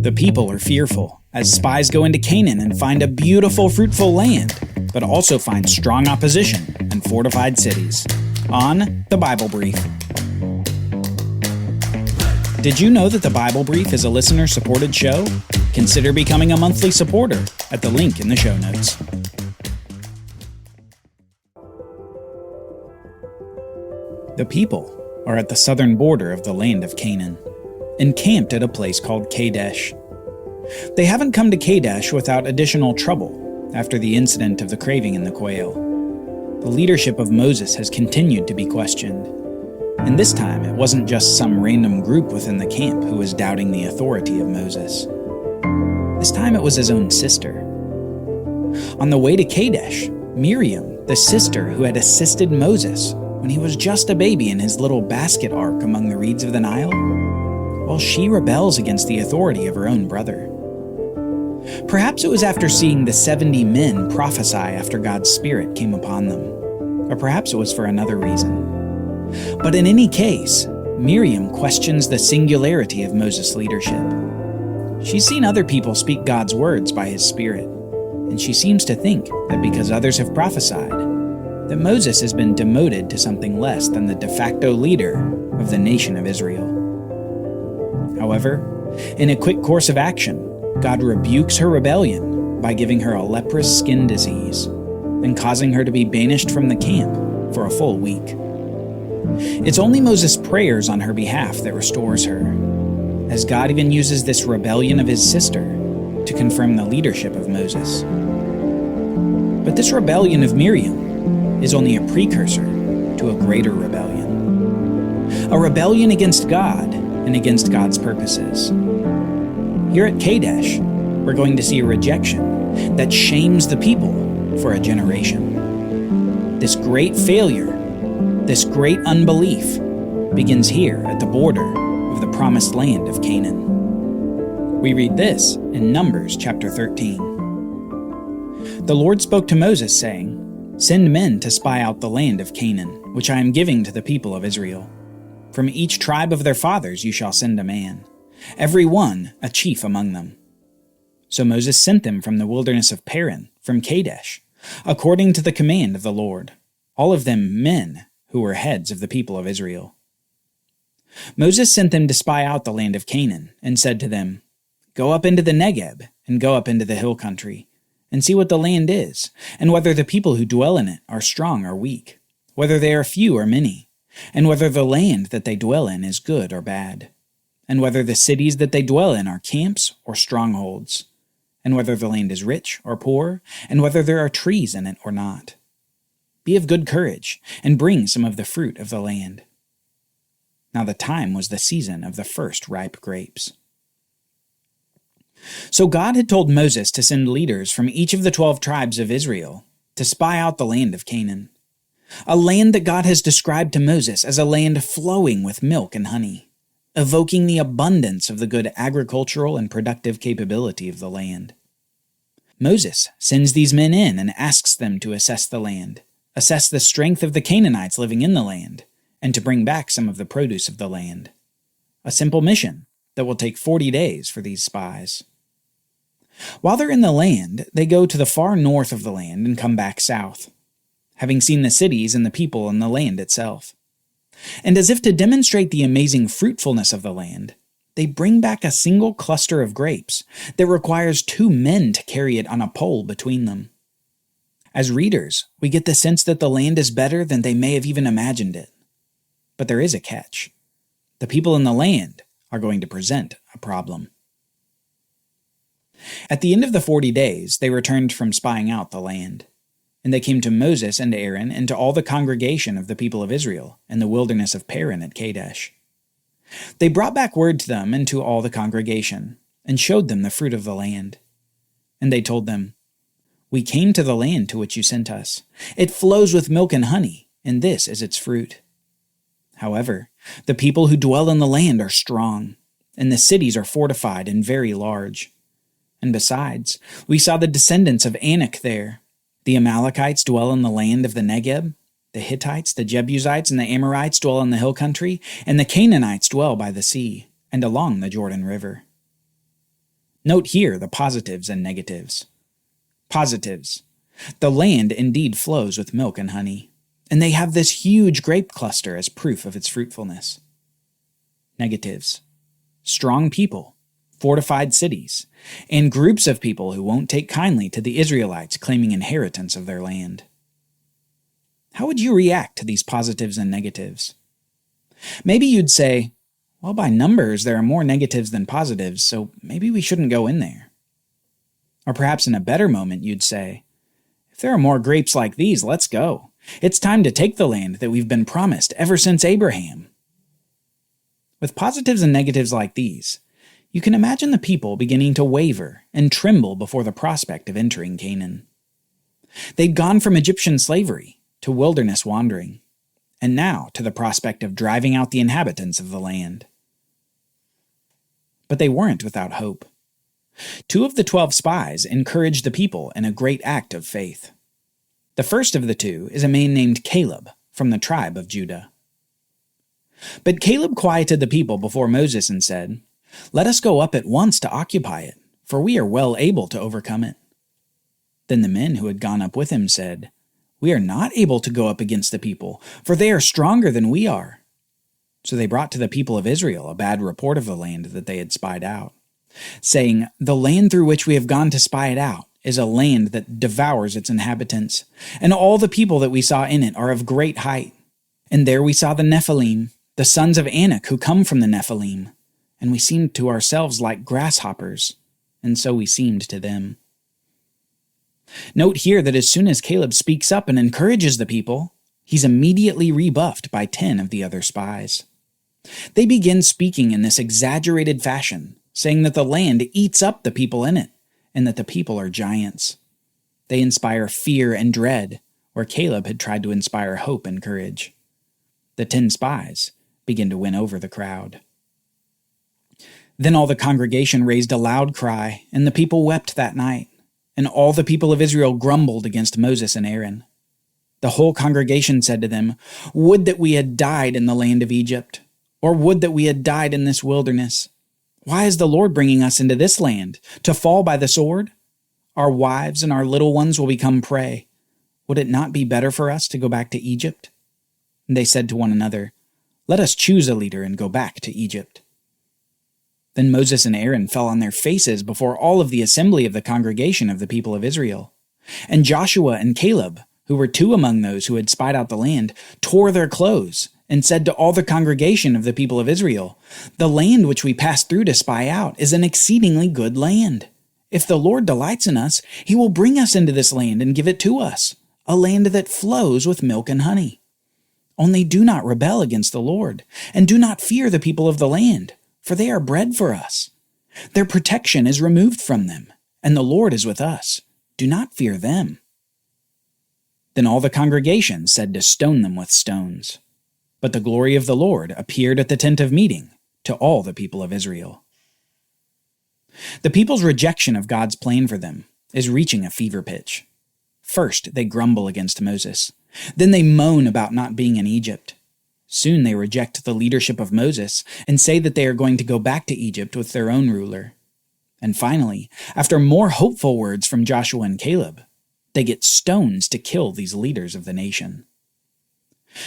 The people are fearful as spies go into Canaan and find a beautiful, fruitful land, but also find strong opposition and fortified cities. On The Bible Brief. Did you know that The Bible Brief is a listener-supported show? Consider becoming a monthly supporter at the link in the show notes. The people are at the southern border of the land of Canaan, encamped at a place called Kadesh. They haven't come to Kadesh without additional trouble after the incident of the craving in the quail. The leadership of Moses has continued to be questioned, and this time it wasn't just some random group within the camp who was doubting the authority of Moses. This time it was his own sister. On the way to Kadesh, Miriam, the sister who had assisted Moses when he was just a baby in his little basket ark among the reeds of the Nile, well, she rebels against the authority of her own brother. Perhaps it was after seeing the 70 men prophesy after God's Spirit came upon them, or perhaps it was for another reason. But in any case, Miriam questions the singularity of Moses' leadership. She's seen other people speak God's words by his Spirit, and she seems to think that because others have prophesied, that Moses has been demoted to something less than the de facto leader of the nation of Israel. However, in a quick course of action, God rebukes her rebellion by giving her a leprous skin disease and causing her to be banished from the camp for a full week. It's only Moses' prayers on her behalf that restores her, as God even uses this rebellion of his sister to confirm the leadership of Moses. But this rebellion of Miriam is only a precursor to a greater rebellion. A rebellion against God and against God's purposes. Here at Kadesh, we're going to see a rejection that shames the people for a generation. This great failure, this great unbelief, begins here at the border of the Promised Land of Canaan. We read this in Numbers chapter 13. The Lord spoke to Moses, saying, "Send men to spy out the land of Canaan, which I am giving to the people of Israel. From each tribe of their fathers you shall send a man, every one a chief among them." So Moses sent them from the wilderness of Paran, from Kadesh, according to the command of the Lord, all of them men who were heads of the people of Israel. Moses sent them to spy out the land of Canaan, and said to them, "Go up into the Negeb, and go up into the hill country, and see what the land is, and whether the people who dwell in it are strong or weak, whether they are few or many, and whether the land that they dwell in is good or bad, and whether the cities that they dwell in are camps or strongholds, and whether the land is rich or poor, and whether there are trees in it or not. Be of good courage, and bring some of the fruit of the land." Now the time was the season of the first ripe grapes. So God had told Moses to send leaders from each of the 12 tribes of Israel to spy out the land of Canaan, a land that God has described to Moses as a land flowing with milk and honey, evoking the abundance of the good agricultural and productive capability of the land. Moses sends these men in and asks them to assess the land, assess the strength of the Canaanites living in the land, and to bring back some of the produce of the land. A simple mission that will take 40 days for these spies. While they're in the land, they go to the far north of the land and come back south, having seen the cities and the people and the land itself. And as if to demonstrate the amazing fruitfulness of the land, they bring back a single cluster of grapes that requires 2 men to carry it on a pole between them. As readers, we get the sense that the land is better than they may have even imagined it. But there is a catch. The people in the land are going to present a problem. At the end of the 40 days, they returned from spying out the land. And they came to Moses and Aaron and to all the congregation of the people of Israel in the wilderness of Paran at Kadesh. They brought back word to them and to all the congregation, and showed them the fruit of the land. And they told them, "We came to the land to which you sent us. It flows with milk and honey, and this is its fruit. However, the people who dwell in the land are strong, and the cities are fortified and very large. And besides, we saw the descendants of Anak there. The Amalekites dwell in the land of the Negeb, the Hittites, the Jebusites, and the Amorites dwell in the hill country, and the Canaanites dwell by the sea, and along the Jordan River." Note here the positives and negatives. Positives. The land indeed flows with milk and honey, and they have this huge grape cluster as proof of its fruitfulness. Negatives. Strong people, fortified cities, and groups of people who won't take kindly to the Israelites claiming inheritance of their land. How would you react to these positives and negatives? Maybe you'd say, well, by numbers there are more negatives than positives, so maybe we shouldn't go in there. Or perhaps in a better moment you'd say, if there are more grapes like these, let's go. It's time to take the land that we've been promised ever since Abraham. With positives and negatives like these, you can imagine the people beginning to waver and tremble before the prospect of entering Canaan. They'd gone from Egyptian slavery to wilderness wandering, and now to the prospect of driving out the inhabitants of the land. But they weren't without hope. 2 of the 12 spies encouraged the people in a great act of faith. The first of the 2 is a man named Caleb from the tribe of Judah. But Caleb quieted the people before Moses and said, "Let us go up at once to occupy it, for we are well able to overcome it." Then the men who had gone up with him said, "We are not able to go up against the people, for they are stronger than we are." So they brought to the people of Israel a bad report of the land that they had spied out, saying, "The land through which we have gone to spy it out is a land that devours its inhabitants, and all the people that we saw in it are of great height. And there we saw the Nephilim, the sons of Anak who come from the Nephilim, and we seemed to ourselves like grasshoppers, and so we seemed to them." Note here that as soon as Caleb speaks up and encourages the people, he's immediately rebuffed by 10 of the other spies. They begin speaking in this exaggerated fashion, saying that the land eats up the people in it, and that the people are giants. They inspire fear and dread, where Caleb had tried to inspire hope and courage. The 10 spies begin to win over the crowd. Then all the congregation raised a loud cry, and the people wept that night, and all the people of Israel grumbled against Moses and Aaron. The whole congregation said to them, "Would that we had died in the land of Egypt, or would that we had died in this wilderness. Why is the Lord bringing us into this land, to fall by the sword? Our wives and our little ones will become prey. Would it not be better for us to go back to Egypt?" And they said to one another, "Let us choose a leader and go back to Egypt." Then Moses and Aaron fell on their faces before all of the assembly of the congregation of the people of Israel. And Joshua and Caleb, who were 2 among those who had spied out the land, tore their clothes and said to all the congregation of the people of Israel, "The land which we passed through to spy out is an exceedingly good land. If the Lord delights in us, he will bring us into this land and give it to us, a land that flows with milk and honey. Only do not rebel against the Lord, and do not fear the people of the land, for they are bread for us. Their protection is removed from them, and the Lord is with us. Do not fear them." Then all the congregation said to stone them with stones. But the glory of the Lord appeared at the tent of meeting to all the people of Israel. The people's rejection of God's plan for them is reaching a fever pitch. First, they grumble against Moses. Then they moan about not being in Egypt. Soon they reject the leadership of Moses and say that they are going to go back to Egypt with their own ruler. And finally, after more hopeful words from Joshua and Caleb, they get stones to kill these leaders of the nation.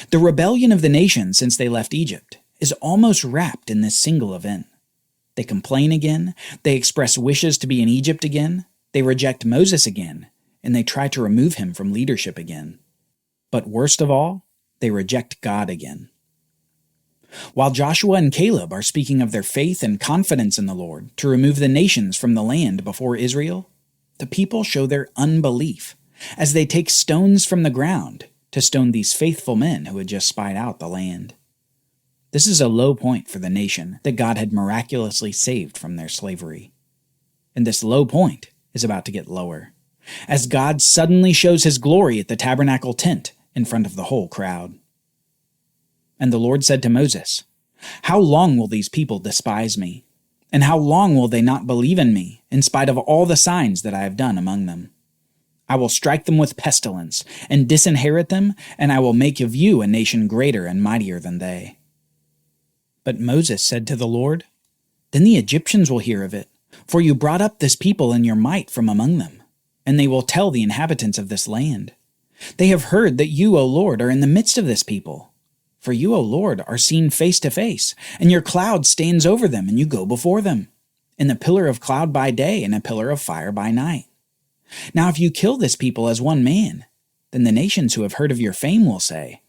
The rebellion of the nation since they left Egypt is almost wrapped in this single event. They complain again, they express wishes to be in Egypt again, they reject Moses again, and they try to remove him from leadership again. But worst of all, they reject God again. While Joshua and Caleb are speaking of their faith and confidence in the Lord to remove the nations from the land before Israel, the people show their unbelief as they take stones from the ground to stone these faithful men who had just spied out the land. This is a low point for the nation that God had miraculously saved from their slavery. And this low point is about to get lower, as God suddenly shows his glory at the tabernacle tent in front of the whole crowd. And the Lord said to Moses, "How long will these people despise me? And how long will they not believe in me, in spite of all the signs that I have done among them? I will strike them with pestilence, and disinherit them, and I will make of you a nation greater and mightier than they." But Moses said to the Lord, "Then the Egyptians will hear of it, For you brought up this people in your might from among them, and they will tell the inhabitants of this land. They have heard that you, O Lord, are in the midst of this people. For you, O Lord, are seen face to face, and your cloud stands over them, and you go before them, in the pillar of cloud by day and a pillar of fire by night. Now if you kill this people as one man, then the nations who have heard of your fame will say,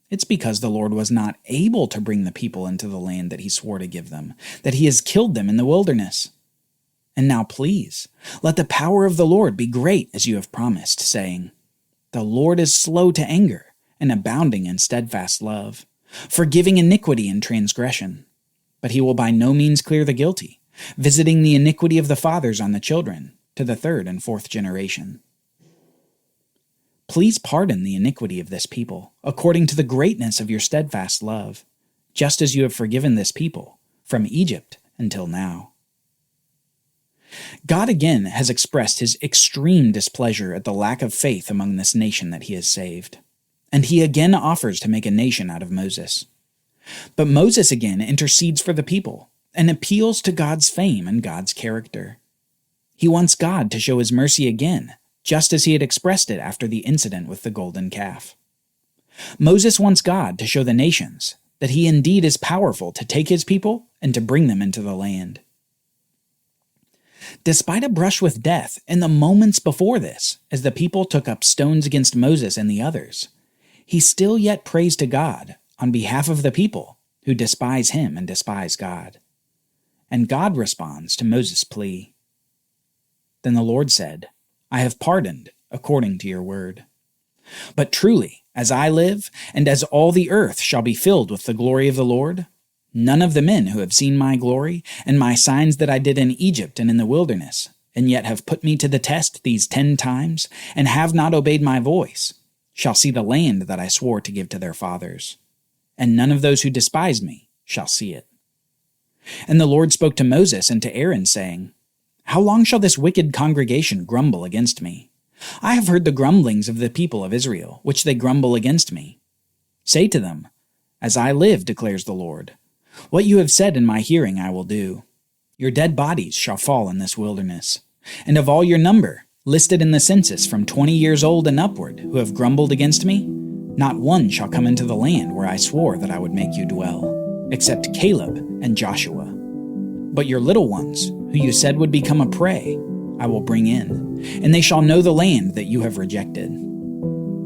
it's because the Lord was not able to bring the people into the land that he swore to give them, that he has killed them in the wilderness. And now please, let the power of the Lord be great as you have promised, saying, the Lord is slow to anger and abounding in steadfast love, forgiving iniquity and transgression. But he will by no means clear the guilty, visiting the iniquity of the fathers on the children, to the third and fourth generation. Please pardon the iniquity of this people, according to the greatness of your steadfast love, just as you have forgiven this people, from Egypt until now. God again has expressed his extreme displeasure at the lack of faith among this nation that he has saved, and he again offers to make a nation out of Moses. But Moses again intercedes for the people, and appeals to God's fame and God's character. He wants God to show his mercy again, just as he had expressed it after the incident with the golden calf. Moses wants God to show the nations that he indeed is powerful to take his people and to bring them into the land. Despite a brush with death in the moments before this, as the people took up stones against Moses and the others, he still yet prays to God on behalf of the people who despise him and despise God. And God responds to Moses' plea. Then the Lord said, I have pardoned according to your word. But truly, as I live, and as all the earth shall be filled with the glory of the Lord, none of the men who have seen my glory and my signs that I did in Egypt and in the wilderness, and yet have put me to the test these 10 times, and have not obeyed my voice, shall see the land that I swore to give to their fathers. And none of those who despise me shall see it. And the Lord spoke to Moses and to Aaron, saying, How long shall this wicked congregation grumble against me? I have heard the grumblings of the people of Israel, which they grumble against me. Say to them, As I live, declares the Lord, what you have said in my hearing I will do. Your dead bodies shall fall in this wilderness, and of all your number, listed in the census from 20 years old and upward, who have grumbled against me, not one shall come into the land where I swore that I would make you dwell, except Caleb and Joshua. But your little ones, who you said would become a prey, I will bring in, and they shall know the land that you have rejected.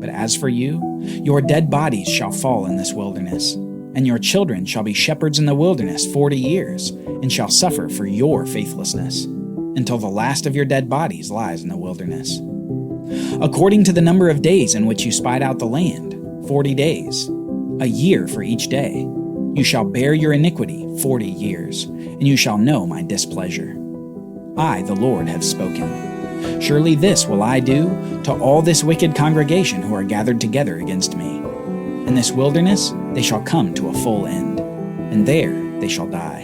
But as for you, your dead bodies shall fall in this wilderness, and your children shall be shepherds in the wilderness 40 years, and shall suffer for your faithlessness, until the last of your dead bodies lies in the wilderness. According to the number of days in which you spied out the land, 40 days, a year for each day, you shall bear your iniquity 40 years, and you shall know my displeasure. I, the Lord, have spoken. Surely this will I do to all this wicked congregation who are gathered together against me. In this wilderness they shall come to a full end, and there they shall die.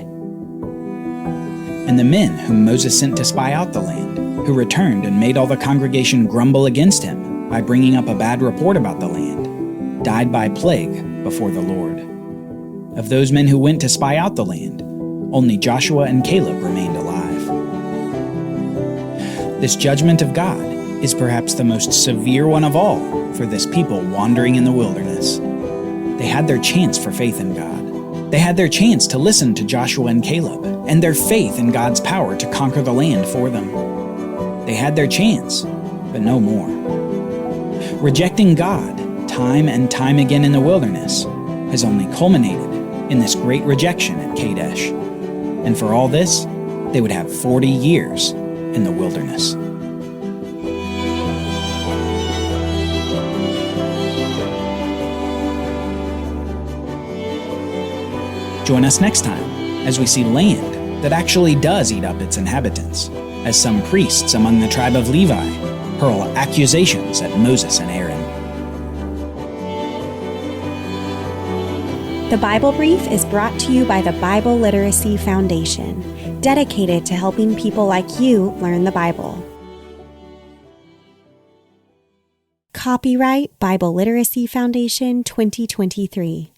And the men whom Moses sent to spy out the land, who returned and made all the congregation grumble against him by bringing up a bad report about the land, died by plague before the Lord. Of those men who went to spy out the land, only Joshua and Caleb remained alive. This judgment of God is perhaps the most severe one of all for this people wandering in the wilderness. They had their chance for faith in God. They had their chance to listen to Joshua and Caleb and their faith in God's power to conquer the land for them. They had their chance, but no more. Rejecting God time and time again in the wilderness has only culminated in this great rejection at Kadesh. And for all this, they would have 40 years in the wilderness. Join us next time as we see land that actually does eat up its inhabitants, as some priests among the tribe of Levi hurl accusations at Moses and Aaron. The Bible Brief is brought to you by the Bible Literacy Foundation, dedicated to helping people like you learn the Bible. Copyright Bible Literacy Foundation 2023.